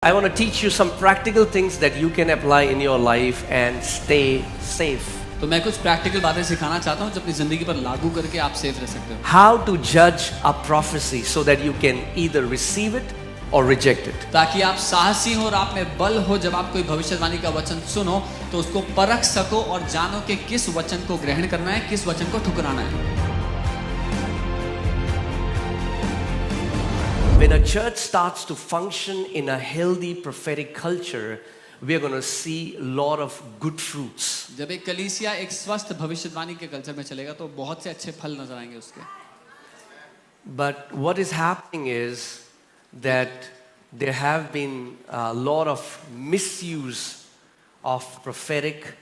I want to teach you some practical things that you can apply in your life and stay safe. तो मैं कुछ practical बातें सिखाना चाहता हूँ जो अपनी जिंदगी पर लागू करके आप सेफ रह सकते हो. How to judge a prophecy so that you can either receive it or reject it. ताकि आप साहसी हो और आप में बल हो. जब आप कोई भविष्यवाणी का वचन सुनो तो उसको परख सको और जानो कि किस वचन को ग्रहण करना है, किस वचन को ठुकराना है. When a church starts to function in a healthy prophetic culture, we are going to see a lot of good fruits. जब एक कलीसिया एक स्वस्थ भविष्यवाणी के कल्चर में चलेगा तो बहुत से अच्छे फल नजर आएंगे उसके. But what is happening is that there have been a lot of misuse of prophetic,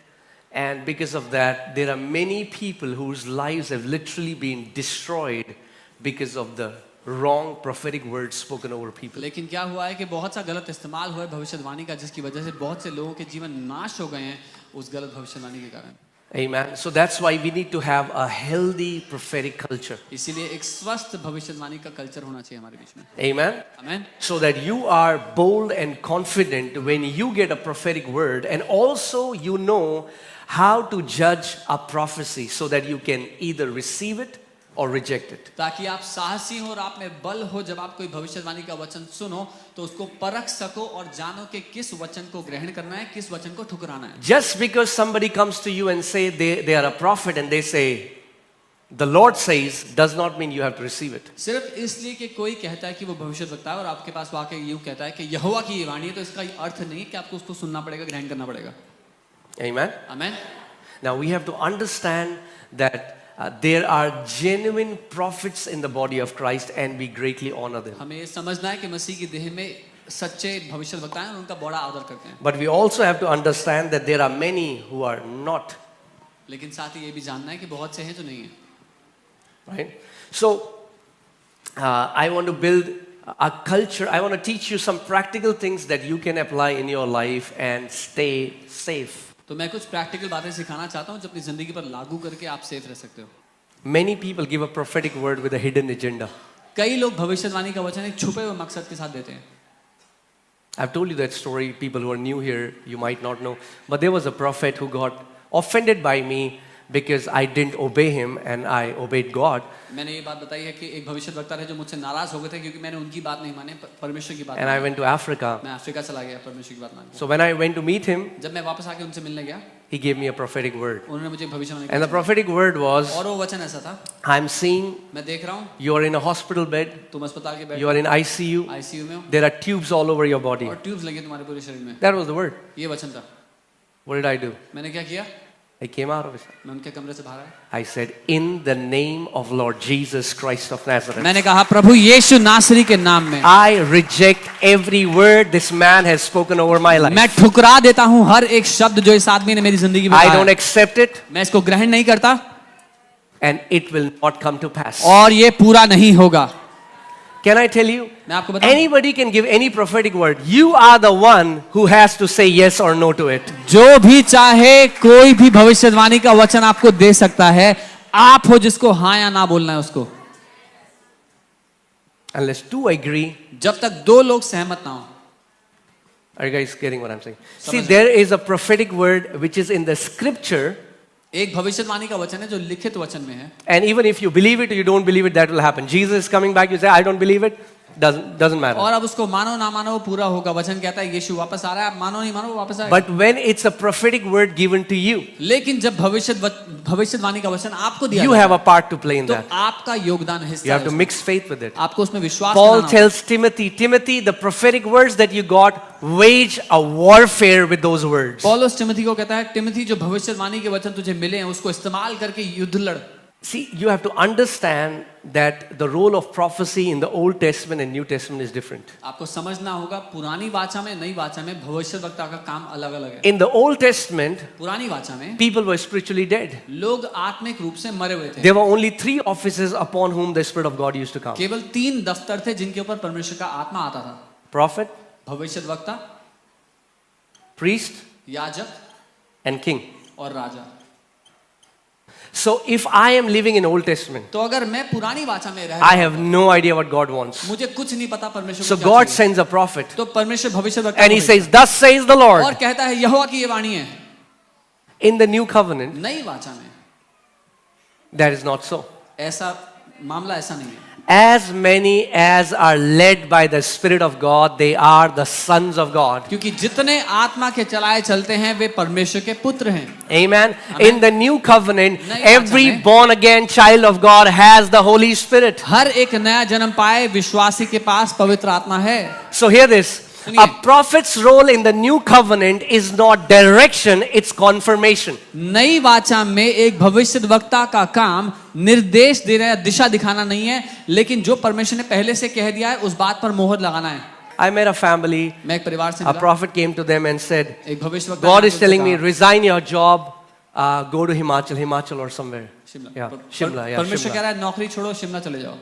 and because of that there are many people whose lives have literally been destroyed because of the wrong prophetic words spoken over people. लेकिन क्या हुआ है कि बहुत सा गलत इस्तेमाल हुआ है भविष्यवाणी का, जिसकी वजह से बहुत से लोगों के जीवन नाश हो गए हैं उस गलत भविष्यवाणी के कारण. Amen. So that's why we need to have a healthy prophetic culture. इसीलिए एक स्वस्थ भविष्यवाणी का कल्चर होना चाहिए हमारे बीच में. Amen. Amen. So that you are bold and confident when you get a prophetic word, and also you know how to judge a prophecy so that you can either receive it or reject it. ताकि आप साहसी हो और आप में बल हो. जब आप कोई भविष्यवाणी का वचन सुनो तो उसको परख सको और जानो कि किस वचन को ग्रहण करना है, किस वचन को ठुकराना है. Just because somebody comes to you and say they are a prophet and they say the Lord says does not mean you have to receive it. सिर्फ इसलिए कि कोई कहता है कि वो भविष्यवक्ता है और आपके पास वाकई यूं कहता है कि यहोवा की ये वाणी है, तो इसका अर्थ नहीं कि आपको उसको सुनना पड़ेगा, ग्रहण करना पड़ेगा. Amen. Amen. Now we have to understand that there are genuine prophets in the body of Christ and we greatly honor them. हमें ये समझना है कि मसीह की देह में सच्चे भविष्यवक्ता हैं और उनका बड़ा आदर करते हैं. But we also have to understand that there are many who are not. लेकिन साथ ही ये भी जानना है कि बहुत से हैं जो नहीं है. Right? So I want to build a culture. I want to teach you some practical things that you can apply in your life and stay safe. तो मैं कुछ प्रैक्टिकल बातें सिखाना चाहता हूँ जो अपनी जिंदगी पर लागू करके आप सेफ रह सकते हो. Many people give a prophetic word with a hidden agenda. कई लोग भविष्यवाणी का वचन एक छुपे हुए मकसद के साथ देते हैं. I've told you that story. People who are new here, you might not know. But there was a prophet who got offended by me because I didn't obey him and I obeyed God. मैंने ये बात बताई है कि एक भविष्यवक्ता थे जो मुझसे नाराज हो गए थे क्योंकि मैंने उनकी बात नहीं मानी, परमेश्वर की बात. And I went to Africa. मैं अफ्रीका चला गया परमेश्वर की बात मानकर. So when I went to meet him, जब मैं वापस आके उनसे मिलने गया, he gave me a prophetic word. उन्होंने मुझे भविष्यवाणी And the prophetic word was, और वो वचन ऐसा था, I'm seeing मैं देख रहा हूँ you are in a hospital bed, तुम अस्पताल के bed you are in ICU, ICU में हो there are tubes all over your body. और ट्यूब्स लगे तुम्हारे पूरे शरीर में. That was the word. ये वचन था. What did I do? मैंने क्या किया? I came out of it. मैं उनके कमरे से बाहर आया. I said, in the name of Lord Jesus Christ of Nazareth, मैंने कहा प्रभु यीशु नासरी के नाम में I reject every word this man has spoken over my life. मैं ठुकरा देता हूँ हर एक शब्द जो इस आदमी ने मेरी जिंदगी में I कहा don't है. accept it मैं इसको ग्रहण नहीं करता and it will not come to pass. और ये पूरा नहीं होगा. Can I tell you? मैं आपको बताऊं, Anybody can give any prophetic word. You are the one who has to say yes or no to it. जो भी चाहे कोई भी भविष्यवाणी का वचन आपको दे सकता है. आप हो जिसको हाँ या ना बोलना है उसको. Unless two agree. जब तक दो लोग सहमत ना हो. Are you guys getting what I'm saying? See, समझ- there is a prophetic word which is in the scripture, एक भविष्यवाणी का वचन है जो लिखित वचन में है. and even if you believe it or you don't believe it, that will happen. Jesus is coming back, you say, I don't believe it. Doesn't matter. और अब उसको मानो ना मानो वो पूरा होगा. वचन कहता है यीशु वापस आ रहा है, आप मानो नहीं मानो वो वापस आएगा. But when it's a prophetic word given to you, लेकिन जब भविष्यवाणी का वचन आपको दिया you जाता have है, a part to play in तो that. आपका योगदान You हिस्सा have है to उसमें. mix faith with it. आपको उसमें विश्वास Paul बनाना होगा. tells Timothy, the prophetic words that you got, wage a warfare with those words. पौलुस टिमोथी को कहता है, टिमोथी जो भविष्यवाणी के वचन तुझे मिले हैं उसको इस्तेमाल करके युद्ध लड़. See, you have to understand that the role of prophecy in the Old Testament and New Testament is different. आपको समझना होगा पुरानी वाचा में नई वाचा में भविष्यवक्ता का काम अलग-अलग है. In the Old Testament, पुरानी वाचा में people were spiritually dead. लोग आत्मिक रूप से मरे हुए थे. There were only 3 offices upon whom the Spirit of God used to come. केवल 3 दफ्तर थे जिनके ऊपर परमेश्वर का आत्मा आता था. Prophet, भविष्यवक्ता, priest, याजक and king. और राजा. So if I am living in Old Testament, तो अगर मैं पुरानी वाचा में रह I have no idea what God wants. मुझे कुछ नहीं पता परमेश्वर So को क्या God चाहिए। sends a prophet तो परमेश्वर भविष्यवक्ता and he को says, "Thus says the भेजता है और Lord." कहता है यहोवा की ये वाणी है। In the new covenant, नई वाचा में that is not so. ऐसा मामला ऐसा नहीं है। As many as are led by the Spirit of God, they are the sons of God. क्योंकि जितने आत्मा के चलाए चलते हैं वे परमेश्वर के पुत्र हैं। Amen. Amen. In the new covenant, नई वाचा every में born again child of God has the Holy Spirit. हर एक नया जन्म पाए विश्वासी के पास पवित्र आत्मा है। So hear this. सुनिए। A prophet's role in the new covenant is not direction, it's confirmation. नई वाचा में एक भविष्यद्वक्ता का काम निर्देश देना या दिशा दिखाना नहीं है, लेकिन जो परमेश्वर ने पहले से कह दिया है उस बात पर मोहर लगाना है। I met a family, मैं एक परिवार से a मिला, prophet came to them and said, एक भविष्यद्वक्ता God ने is उनसे telling me, कहा, resign your job, go to Himachal or somewhere. Shimla Yeah, Shimla, yeah, परमेश्वर कह Shimla. रहा है नौकरी छोड़ो शिमला चले जाओ।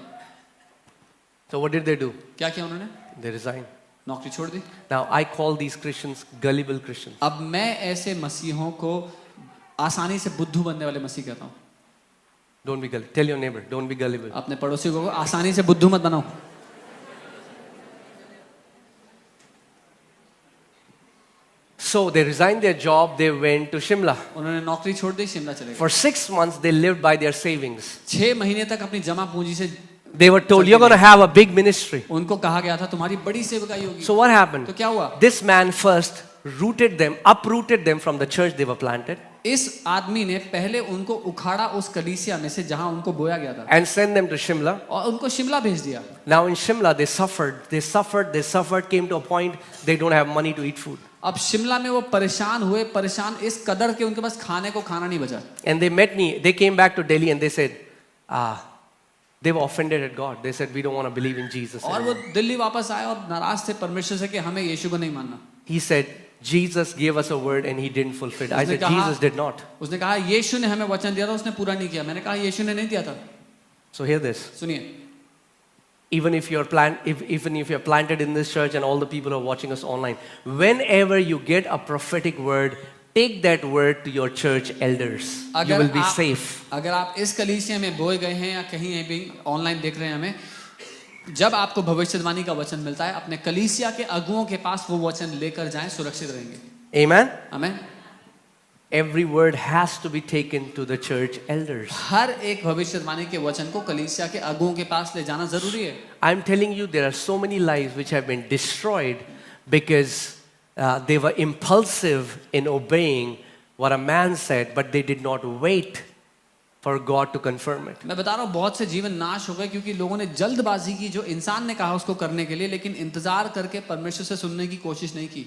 So what did they do? क्या किया उन्होंने? They resigned. नौकरी छोड़ दी। Now I call these Christians gullible Christians. अब मैं ऐसे मसीहों को आसानी से बुद्धू बनने वाले मसीह कहता हूँ। Don't be gullible. Tell your neighbor, don't be gullible. अपने पड़ोसी को आसानी से बुद्धू मत बनाओ। So they resigned their job, they went to Shimla. उन्होंने नौकरी छोड़ दी, शिमला चले गए। For 6 months they lived by their savings. 6 महीने तक अपनी जमा पूंजी से They were told, you're going to have a big ministry. उनको कहा गया था तुम्हारी बड़ी सेवकाई होगी। So what happened? तो क्या हुआ? This man first uprooted them from the church they were planted इस आदमी ने पहले उनको उखाड़ा उस कलीसिया में से जहां उनको बोया गया था and sent them to Shimla. और उनको शिमला भेज दिया। Now in Shimla they suffered, came to a point they don't have money to eat food. अब शिमला में वो परेशान इस कदर के उनके पास खाने को खाना नहीं बचा। And they came back to Delhi and they said, they were offended at God. They said, we don't want to believe in Jesus और वो anymore. दिल्ली वापस आए और नाराज थे परमेश्वर से कि हमें यीशु को नहीं मानना। He said, Jesus gave us a word and he didn't fulfill it. I उसने said, कहा- Jesus did not. उसने कहा यीशु ने हमें वचन दिया था उसने पूरा नहीं किया। मैंने कहा यीशु ने नहीं दिया था। So hear this. सुनिए, Even if you're planted in this church and all the people who are watching us online, whenever you get a prophetic word, take that word to your church elders. You will be safe. अगर आप इस कलीसिया में बोए गए हैं या कहीं भी ऑनलाइन देख रहे हैं हमें, जब आपको भविष्यवाणी का वचन मिलता है अपने कलीसिया के अगुओं के पास वो वचन लेकर जाएं, सुरक्षित रहेंगे। Amen? आमीन। Every word has to be taken to the church elders. हर एक भविष्यवाणी के वचन को कलीसिया के अगुओं के पास ले जाना जरूरी है। I'm telling you, there are so many lives which have been destroyed because they were impulsive in obeying what a man said, but they did not wait for God to confirm it. मैं बता रहा हूँ बहुत से जीवन नाश हो गए क्योंकि लोगों ने जल्दबाजी की जो इंसान ने कहा उसको करने के लिए, लेकिन इंतजार करके परमेश्वर से सुनने की कोशिश नहीं की।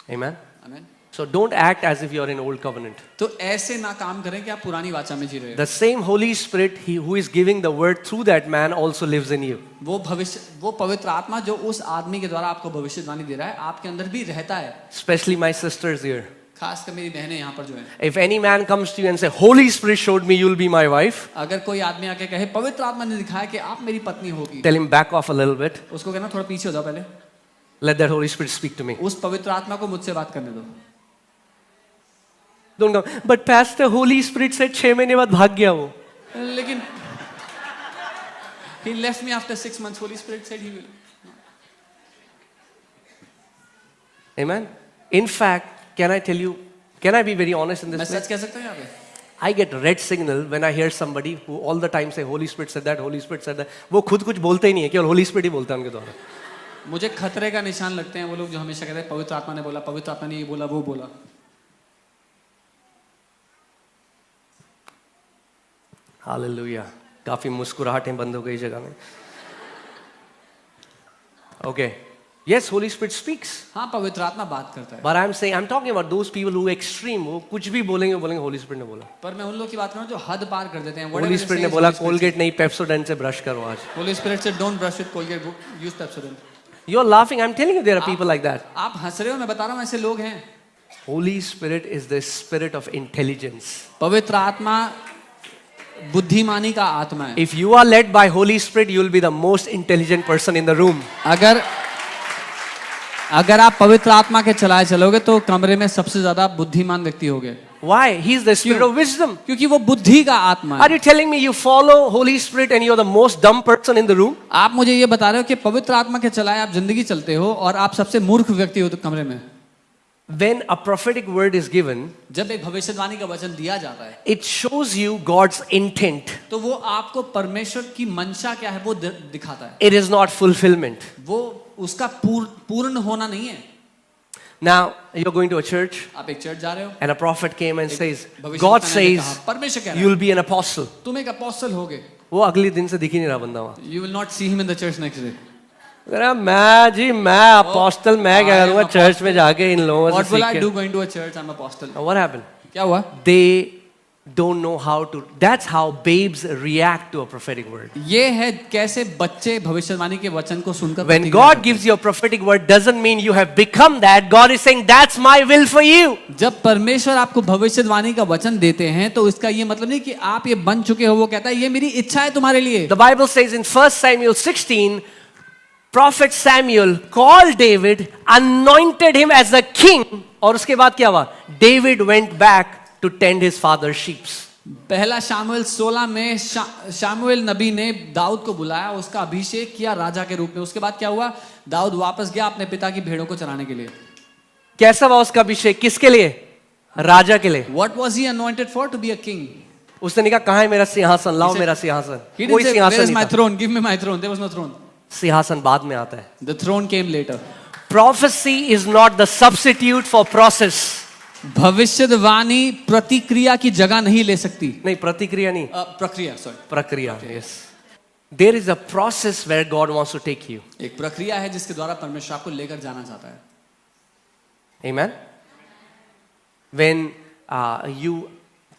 Amen? आमीन। So don't act as if you're in old covenant. तो ऐसे ना काम करें कि आप पुरानी वाचा में जी रहे हो। The same Holy Spirit, who is giving the word through that man, also lives in you. वो पवित्र आत्मा जो उस आदमी के द्वारा आपको भविष्यवाणी दे रहा है आपके अंदर भी रहता है। Especially my sisters here. खासकर मेरी बहनें यहाँ पर जो हैं। If any man comes to you and say, Holy Spirit showed me you'll be my wife, अगर कोई आदमी आके कहे पवित्र आत्मा ने दिखाया कि आप मेरी पत्नी होगी, tell him back off a little bit. उसको कहना थोड़ा पीछे हो जाओ पहले, Let that Holy Spirit speak to me. उस पवित्र आत्मा को मुझसे बात करने दो। Don't go, but Pastor, Holy Spirit said 6 महीने बाद भाग गया वो. लेकिन he left me after 6 months. Holy Spirit said he will. Amen? In fact, can I be very honest in मैं this सच place? कह सकता हूँ यहाँ पे? I get red signal when I hear somebody who all the time say, Holy Spirit said that, Holy Spirit said that. वो खुद कुछ बोलते ही नहीं है, केवल Holy Spirit ही बोलता है उनके द्वारा. मुझे खतरे का निशान लगते हैं वो लोग जो हमेशा कहते हैं पवित्र आत्मा ने बोला, पवित्र आत्मा ने ये बोला, वो बोला। Hallelujah. काफी मुस्कुराहटें बंद हो गई जगह में. Okay. Yes, Holy Spirit speaks. हाँ, पवित्र आत्मा बात करता है। But I'm talking about those people who extreme, वो कुछ भी बोलेंगे Holy Spirit ने बोला. पर मैं उन लोग की बात कर रहा हूँ जो हद पार कर देते हैं। Holy Spirit ने बोला Colgate नहीं Pepsodent से ब्रश करो आज. Holy Spirit said don't brush with Colgate, use Pepsodent. You're laughing. I'm telling you there are people like that. आप हंस रहे हो, मैं बता रहा हूँ ऐसे लोग हैं। Holy Spirit is the spirit of intelligence. पवित्र आत्मा बुद्धिमानी का आत्मा है। If you are led by Holy Spirit, you will be the most intelligent person in the room. अगर आप पवित्र आत्मा के चलाए चलोगे तो कमरे में सबसे ज्यादा बुद्धिमान व्यक्ति होगे। Why? He's the spirit of wisdom. क्योंकि वो बुद्धि का आत्मा Are है। you telling me you follow Holy Spirit and you're the most dumb person in the room? आप मुझे ये बता रहे हो कि पवित्र आत्मा के चलाए आप जिंदगी चलते हो और आप सबसे मूर्ख व्यक्ति हो तो कमरे में। When a prophetic word is given, जब एक भविष्यवाणी का वचन दिया जाता है it shows you God's intent. तो वो आपको परमेश्वर की मंशा क्या है वो दिखाता है। It is not fulfillment. वो उसका पूर्ण होना नहीं है। Now, you're going to a church आप एक चर्च जा रहे हो and a prophet came and says, भविष्यवक्ता God ने says, कहा, परमेश्वर कह रहा you'll be an apostle. है तुम एक अपोस्टल होगे। वो अगले दिन से दिख ही नहीं रहा बंदा वहाँ। You will not see him in the church next day. कह रहा, मैं अपोस्टल मैं क्या I am करूँगा apostle. चर्च में जाके इन लोगों What से will सीख I के। do going to a church? I'm apostle. Now, what happened? क्या हुआ? They don't know how to. That's how babes react to a prophetic word. ये है कैसे बच्चे भविष्यवाणी के वचन को सुनकर When प्रतिक्रिया God करते gives you a prophetic word, doesn't mean you have become that. God is saying, that's my will for you. हैं। जब परमेश्वर आपको भविष्यवाणी का वचन देते हैं तो इसका ये मतलब नहीं कि आप ये बन चुके हो। वो कहता है ये मेरी इच्छा है तुम्हारे लिए। The Bible says in 1 Samuel 16, Prophet Samuel called David, anointed him as a king. और उसके बाद क्या हुआ? David went back to tend his father's sheep. पहला शामुएल 16 में शामुएल नबी ने दाऊद को बुलाया, उसका अभिषेक किया राजा के रूप में। उसके बाद क्या हुआ? दाऊद वापस गया अपने पिता की भेड़ों को चराने के लिए। कैसा हुआ उसका अभिषेक? किसके लिए? राजा के लिए। What was he anointed for? To be a king. उसने नहीं कहा कहाँ है मेरा सिंहासन, लाओ मेरा सिंहासन। He कोई didn't say, where सिंहासन is my नहीं था। throne? Give me my throne. There was no throne. सिंहासन बाद में आता है। The throne came later. Prophecy is not the substitute for process. भविष्यवाणी प्रतिक्रिया की जगह नहीं ले सकती। नहीं, प्रतिक्रिया नहीं, प्रक्रिया, सॉरी, प्रक्रिया। Yes. There is a process where God wants to take you. एक प्रक्रिया है जिसके द्वारा परमेश्वर आपको लेकर जाना चाहता है। Amen. When you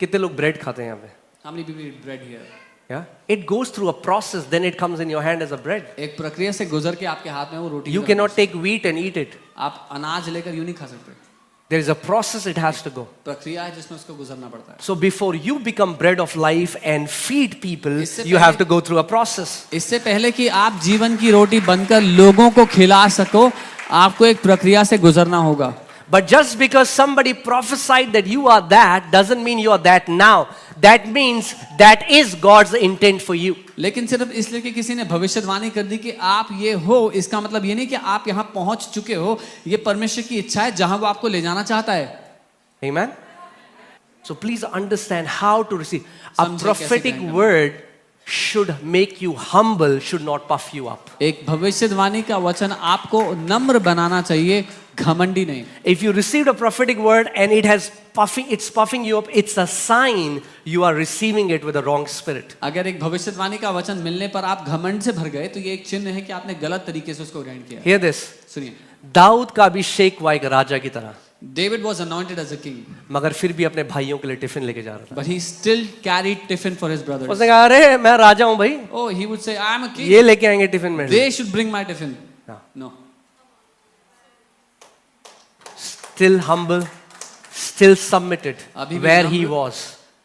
कितने लोग ब्रेड खाते हैं यहाँ पे? How many people eat bread here? Yeah. It goes through a process, then it comes in your hand as a bread. एक प्रक्रिया से गुजर के आपके हाथ में वो रोटी। You cannot take wheat and eat it. आप अनाज लेकर यूं नहीं खा सकते। There is a process it has to go. प्रक्रिया है जिसमें उसको गुजरना पड़ता है। So before you become bread of life and feed people, इससे you पहले- have to go through a process. इससे पहले कि आप जीवन की रोटी बनकर लोगों को खिला सको, आपको एक प्रक्रिया से गुजरना होगा। But just because somebody prophesied that you are that doesn't mean you are that now. That means that is God's intent for you. लेकिन सिर्फ इसलिए कि किसी ने भविष्यवाणी कर दी कि आप ये हो, इसका मतलब ये नहीं कि आप यहाँ पहुंच चुके हो। ये परमेश्वर की इच्छा है जहां वो आपको ले जाना चाहता है। Amen. So please understand how to receive. A समझे कैसे prophetic ग्रहण करना। word should make you humble, should not puff you up. एक भविष्यवाणी का वचन आपको नम्र बनाना चाहिए, घमंडी नहीं। If you received a prophetic word and it's puffing you up, it's a sign you are receiving it with a wrong spirit. अगर एक भविष्यवाणी का वचन मिलने पर आप घमंड से भर गए तो ये एक चिन्ह है कि आपने गलत तरीके से उसको ग्रहण किया। Hear this. सुनिए, दाऊद का अभिषेक हुआ एक राजा की तरह, David was anointed as a king, मगर फिर भी अपने भाइयों के लिए टिफिन लेके जा रहा था। but he still carried tiffin for his brothers. उसने कहा अरे मैं राजा हूं भाई, Oh, he would say, I am a king. ये लेके आएंगे टिफिन में। They should bring my tiffin. No. No. Still humble, still submitted अभी भी where he नम्र- was.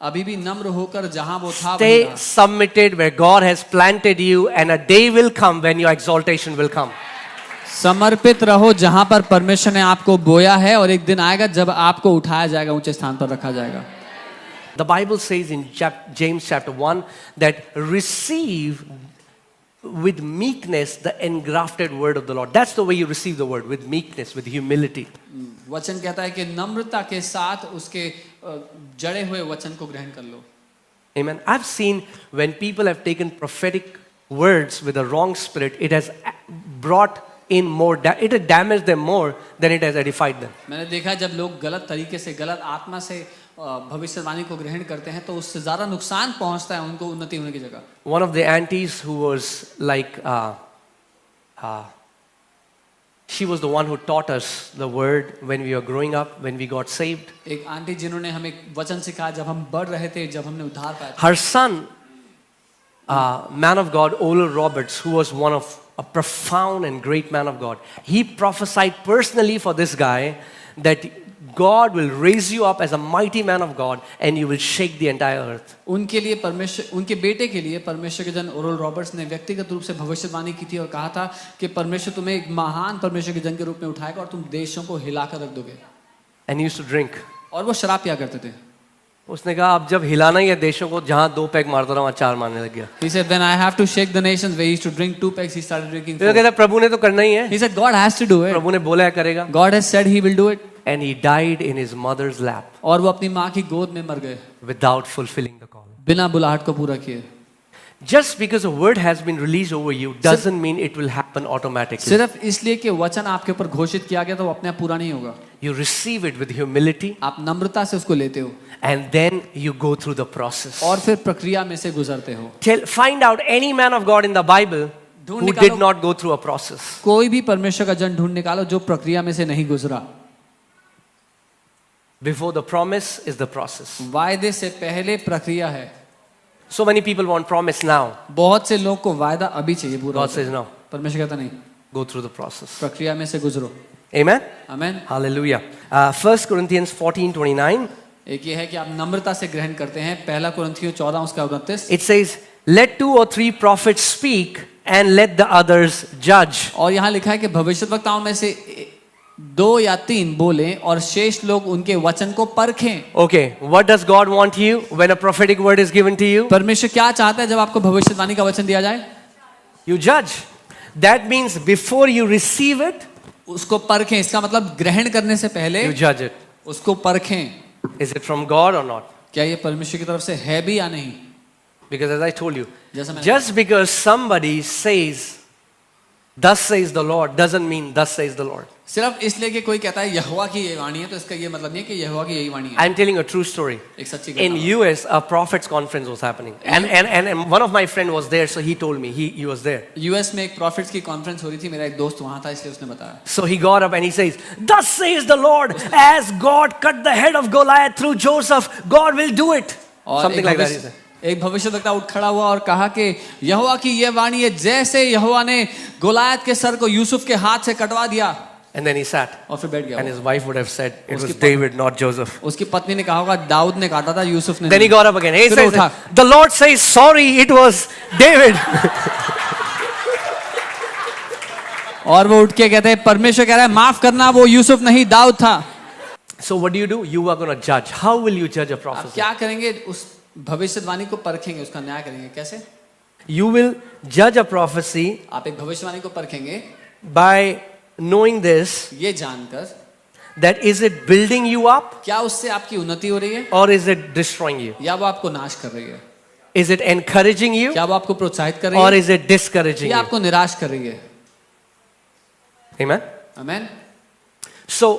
अभी भी नम्र होकर जहां वो था वहीं Stay रहा। submitted where God has planted you, and a day will come when your exaltation will come. समर्पित रहो जहां पर परमेश्वर ने आपको बोया है, और एक दिन आएगा जब आपको उठाया जाएगा, ऊंचे स्थान पर रखा जाएगा। The Bible says in James chapter 1 that receive with meekness the engrafted word of the Lord. That's the way you receive the word, with meekness, with humility. वचन कहता है कि नम्रता के साथ उसके जड़े हुए वचन को ग्रहण कर लो। Amen. I've seen when people have taken prophetic words with a wrong spirit, it has brought in more, it has damaged them more than it has edified them. मैंने देखा जब लोग गलत तरीके से, गलत आत्मा से भविष्यवाणी को ग्रहण करते हैं तो उससे ज्यादा नुकसान पहुंचता है उनको उन्नति होने की जगह। One of the aunties who was like, she was the one who taught us the word when we were growing up, when we got saved. एक आंटी जिन्होंने हमें वचन सिखाया जब हम बढ़ रहे थे, जब हमने उद्धार पाया था। Her son, man of God, Oral Roberts, who was one of a profound and great man of God, he prophesied personally for this guy that God will raise you up as a mighty man of God and you will shake the entire earth. उनके लिए परमेश्वर, उनके बेटे के लिए परमेश्वर के जन ओरल रॉबर्ट्स ने व्यक्तिगत रूप से भविष्यवाणी की थी और कहा था कि परमेश्वर तुम्हें एक महान परमेश्वर के जन के रूप में उठाएगा और तुम देशों को हिलाकर रख दोगे. And he used to drink. और वो शराब पिया करते थे. उसने कहा अब जब हिलाना ही है देशों को, जहां 2 पैग मारता रहा वहां 4 मारने लग गया. He said when I have to shake the nations, where he used to drink 2 pegs, he started drinking 4. तो कहता प्रभु ने तो करना ही है. He said God has to do it. प्रभु ने बोला है करेगा. God has said he will do it. And he died in his mother's lap और वो अपनी माँ की गोद में मर गए without fulfilling the call. बिना बुलाहट को पूरा किए. Just because a word has been released over you doesn't mean it will happen automatically. सिर्फ इसलिए कि वचन आपके ऊपर घोषित किया गया तो वो अपने आप पूरा नहीं होगा. You receive it with humility आप नम्रता से उसको लेते हो and then you go through the process. और फिर प्रक्रिया में से गुजरते हो. Find out any man of God in the Bible ढूंढ who निकालो. did not go through a process. कोई भी परमेश्वर का जन ढूंढ निकालो जो प्रक्रिया में से नहीं गुजरा. Before the promise is the process. वायदे से पहले प्रक्रिया है. So many people want promise now. बहुत से लोग को वायदा अभी चाहिए पूरा. God says no. परमेश्वर कहता नहीं, Go through the process. प्रक्रिया में से गुजरो. Amen. आमेन. Hallelujah. 1 Corinthians 14:29. एक ये है कि आप नम्रता से ग्रहण करते हैं. पहला कुरिन्थियों 14 उसका 29. It says, "Let 2 or 3 prophets speak and let the others judge." और यहाँ लिखा है कि भविष्यद्वक्ताओं में से 2 या 3 बोलें और शेष लोग उनके वचन को परखें. Okay, what does God want you when a prophetic word is given to you? परमेश्वर क्या चाहता है जब आपको भविष्यवाणी का वचन दिया जाए? You judge. That means before you receive it, उसको परखें. इसका मतलब ग्रहण करने से पहले you judge it. उसको परखें. Is it from God or not? क्या ये परमेश्वर की तरफ से है भी या नहीं? Because as I told you, जैसा मैंने just because somebody says, "Thus says the Lord," doesn't mean "Thus says the Lord." सिर्फ इसलिए कि कोई कहता है यहोवा की ये वाणी है तो इसका ये मतलब नहीं है कि यहोवा की यही वाणी है. I'm telling a true story. एक सच्ची In घटना. US, a prophets conference was happening, and one of my friend was there, so he told me he was there. US में एक प्रॉफिट्स की कॉन्फ्रेंस हो रही थी. मेरा एक दोस्त वहां था इसलिए उसने बताया. So he got up and he says, "Thus says the Lord, as God cut the head of Goliath through Joseph, God will do it." और Something like that. He said. एक भविष्यद्वक्ता उठ खड़ा हुआ और कहा कि यहोवा की ये वाणी है जैसे यहोवा ने गोलायत के सर को यूसुफ के हाथ से कटवा दिया. And then he sat, और फिर बैठ and गया. his wife would have said, "It was उसकी David, not Joseph." उसकी पत्नी ने कहा होगा दाऊद ने काटा था, यूसुफ ने Then he नहीं. got up again. He फिर says, उठा. "The Lord says, sorry, it was David." और वो उठ के कहते हैं परमेश्वर कह रहा है माफ करना, वो यूसुफ नहीं दाऊद था. So what do? You are going to judge. How will you judge a आप prophecy? क्या करेंगे? उस भविष्यवाणी को परखेंगे, उसका न्याय करेंगे. कैसे? You will judge a prophecy आप एक भविष्यवाणी को परखेंगे by knowing this, ये जानकर that is it building you up क्या उससे आपकी उन्नति हो रही है or is it destroying you? या वो आपको नाश कर रही है. Is it encouraging you क्या वो आपको प्रोत्साहित कर रही or है is it discouraging या you? आपको निराश कर रही है. Amen. Amen. So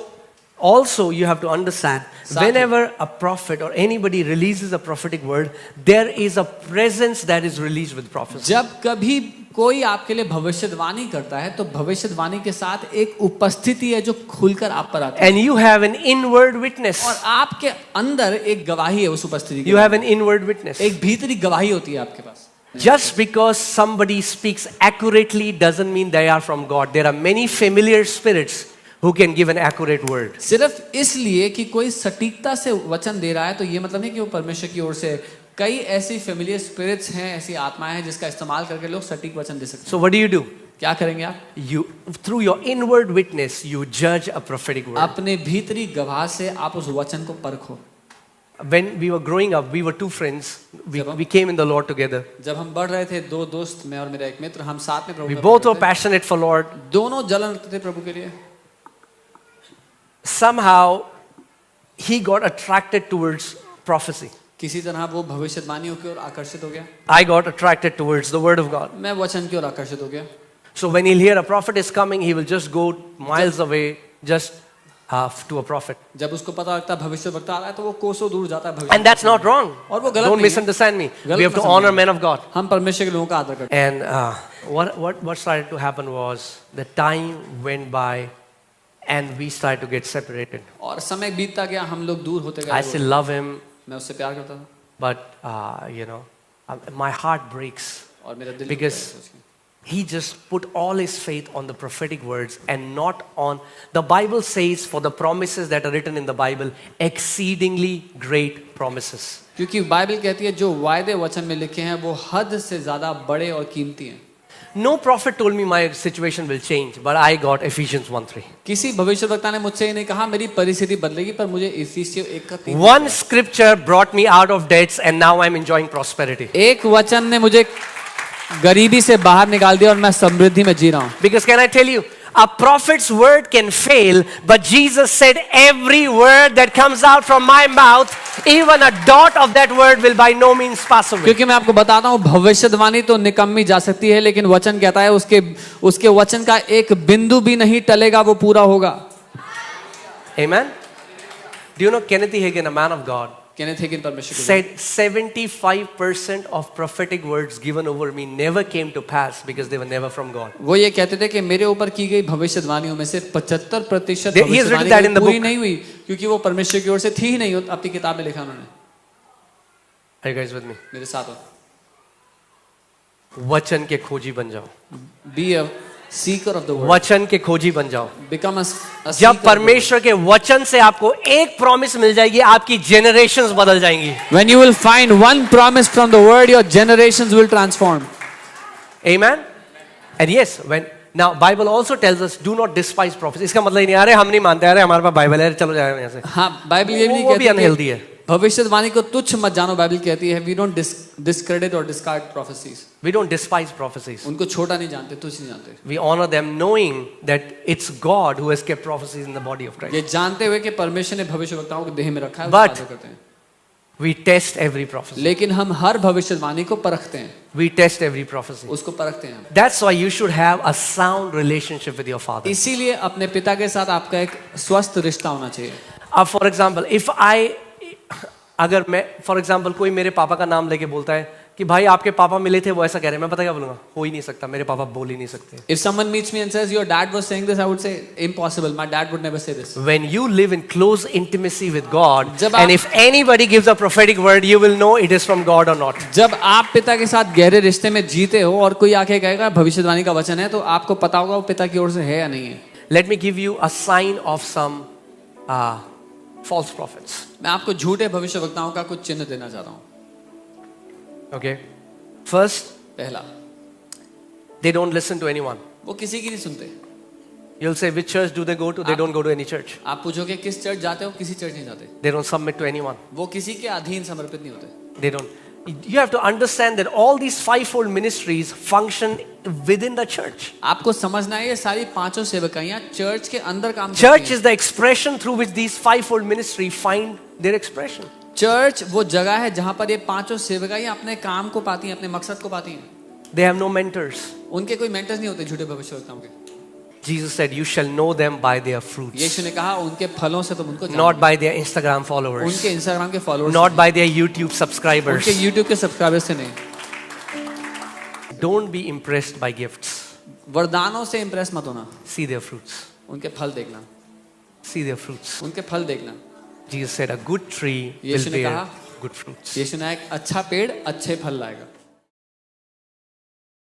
also you have to understand, साथ ही- whenever a prophet or anybody releases a prophetic word, there is a presence that is released with prophecy. जब कभी कोई आपके लिए भविष्यवाणी करता है तो भविष्यवाणी के साथ एक उपस्थिति है जो खुलकर आप पर आती है. And you have an inward witness. और आपके अंदर एक गवाही है उस उपस्थिति की. You have an inward witness. एक भीतरी गवाही होती है आपके पास. Just because somebody speaks accurately doesn't mean they are from God. There are many familiar spirits who can give an accurate word. सिर्फ इसलिए कि कोई सटीकता से वचन दे रहा है तो ये मतलब नहीं कि वो परमेश्वर की ओर से. कई ऐसी फेमिलियर स्पिरिट्स हैं, ऐसी आत्माएं हैं जिसका इस्तेमाल करके लोग सटीक वचन दे सकते हैं. So what do? क्या करेंगे आप? You, through your inward witness, you judge a prophetic word. अपने भीतरी गवाह से आप उस वचन को परखो. When we were growing up, we were 2 friends. We came in the Lord together. जब हम बढ़ रहे थे 2 दोस्त, मैं और मेरा एक मित्र, हम साथ में प्रभु We में both were पढ़ते थे. passionate for Lord. दोनों जलन रखते थे प्रभु के लिए. Somehow, he got attracted towards prophecy. किसी तरह वो भविष्यवाणियों की ओर आकर्षित हो गया. I got attracted towards the word of God. मैं वचन की ओर आकर्षित हो गया. So when he'll hear a prophet is coming, he will just go miles away just to a prophet. जब उसको पता लगता है भविष्यवक्ता आ रहा है तो वो कोसों दूर जाता है. And that's not wrong. और वो गलत Don't नहीं है. misunderstand me. गलत We have to मत honor समझिए. men of God. हम परमेश्वर के लोगों का आदर करते हैं. And what started to happen was the time went by and we started to get separated. और समय बीतता गया, हम लोग दूर होते I गए. still love him, मैं उससे प्यार करता था but my heart breaks और मेरा दिल Because- टूटा है सोच के. he just put all his faith on the prophetic words and not on, the Bible says for the promises that are written in the Bible, exceedingly great promises. क्योंकि Bible कहती है जो वायदे वचन में लिखे हैं वो हद से ज्यादा बड़े और कीमती हैं. No prophet told me my situation will change, but I got Ephesians 1:3. किसी भविष्यवक्ता ने मुझसे ये नहीं कहा मेरी परिस्थिति बदलेगी, पर मुझे इफिसियों 1:3. One scripture brought me out of debts and now I'm enjoying prosperity. एक वचन ने मुझे गरीबी से बाहर निकाल दिया और मैं समृद्धि में जी रहा हूं. Because can I tell you, a prophet's word can fail, but Jesus said every word that comes out from my mouth, even a dot of that word will by no means pass away. क्योंकि मैं आपको बताता हूं भविष्यवाणी तो निकम्मी जा सकती है, लेकिन वचन कहता है उसके वचन का एक बिंदु भी नहीं टलेगा, वो पूरा होगा. Amen. Do you know Kenneth E. Hagin, a man of God, Kenneth Hagin परमेश्वर के said 75% of prophetic words given over me never came to pass because they were never from God. वो ये कहते थे कि मेरे ऊपर की गई भविष्यवाणियों में से 75% He has written that in the पूरी book. नहीं हुई क्योंकि वो परमेश्वर की ओर से थी ही नहीं. अपनी किताब में लिखा उन्होंने. Are you guys with me? मेरे साथ हो. वचन के खोजी बन जाओ. Be a seeker of the word. वचन के खोजी बन जाओ. Become a जब seeker of the परमेश्वर के वचन से आपको एक प्रॉमिस मिल जाएगी, आपकी जनरेशंस बदल जाएंगी. word. When you will find one promise from the word, your generations will transform. Amen. And yes, when now Bible also tells us do not despise prophecy. इसका मतलब ये नहीं अरे हम नहीं मानते, अरे हमारे पास बाइबल है, चलो जाए यहाँ से. हाँ, बाइबल ये भी नहीं वो भी कहती अनहेल्दी है. कि भविष्यवाणी को तुच्छ मत जानो. बाइबल कहती है we don't discredit or discard prophecies. We don't despise prophecies. उनको छोटा नहीं जानते, तुच्छ नहीं जानते. We honor them knowing that it's God who has kept prophecies in the body of Christ. ये जानते हुए कि परमेश्वर ने भविष्यवक्ताओं को देह में रखा है, But उसका आदर करते हैं. We test every prophecy. लेकिन हम हर भविष्यवाणी को परखते हैं. We test every prophecy. उसको परखते हैं. That's why you should have a sound relationship with your father. इसीलिए अपने पिता के साथ आपका एक स्वस्थ रिश्ता होना चाहिए. For example, अगर मैं फॉर एग्जाम्पल कोई मेरे पापा का नाम लेके बोलता है कि भाई आपके पापा मिले थे, वो ऐसा कह रहे हैं, मैं पता क्या बोलूंगा, हो ही नहीं सकता, मेरे पापा बोल ही नहीं सकते. If someone meets me and says your dad was saying this, I would say impossible. My dad would never say this. When you live in close intimacy with God, जब and if anybody gives a prophetic word, you will know it is from God or not. जब आप पिता के साथ गहरे रिश्ते में जीते हो और कोई आके कहेगा भविष्यवाणी का वचन है, तो आपको पता होगा वो पिता की ओर से है या नहीं है. Let me give you a sign of some false prophets. मैं आपको झूठे भविष्यवक्ताओं का कुछ चिन्ह देना चाहता हूँ. Okay. First, पहला, they don't listen to anyone. वो किसी की नहीं सुनते. You'll say, which church do they go to? They don't go to any church. आप पूछोगे किस चर्च जाते हो, किसी चर्च नहीं जाते. They don't submit to anyone. वो किसी के अधीन समर्पित नहीं होते. They don't. You have to understand that all these fivefold ministries function within the church. आपको समझना है ये सारी पांचों सेवकाइयां चर्च के अंदर काम Church करती हैं. is the expression through which these fivefold ministry find their expression. Church वो जगह है जहां पर ये पांचों सेवकाइयां अपने काम को पाती हैं, अपने मकसद को पाती हैं. They have no mentors. उनके कोई मेंटर्स नहीं होते झूठे भविष्यवक्ताओं के. Jesus said, you shall know them by their fruits. यीशु ने कहा उनके फलों से तुम उनको Not जानोगे. by their Instagram followers. उनके इंस्टाग्राम के followers, Not by their YouTube subscribers. उनके यूट्यूब के सब्सक्राइबर्स से नहीं. Don't be impressed by gifts. वरदानों से इंप्रेस मत होना. See their fruits. उनके फल देखना. See their fruits. उनके फल देखना. Jesus said, a good tree will यीशु ने bear कहा, good fruits. यीशु ने एक अच्छा पेड़ अच्छे फल लाएगा.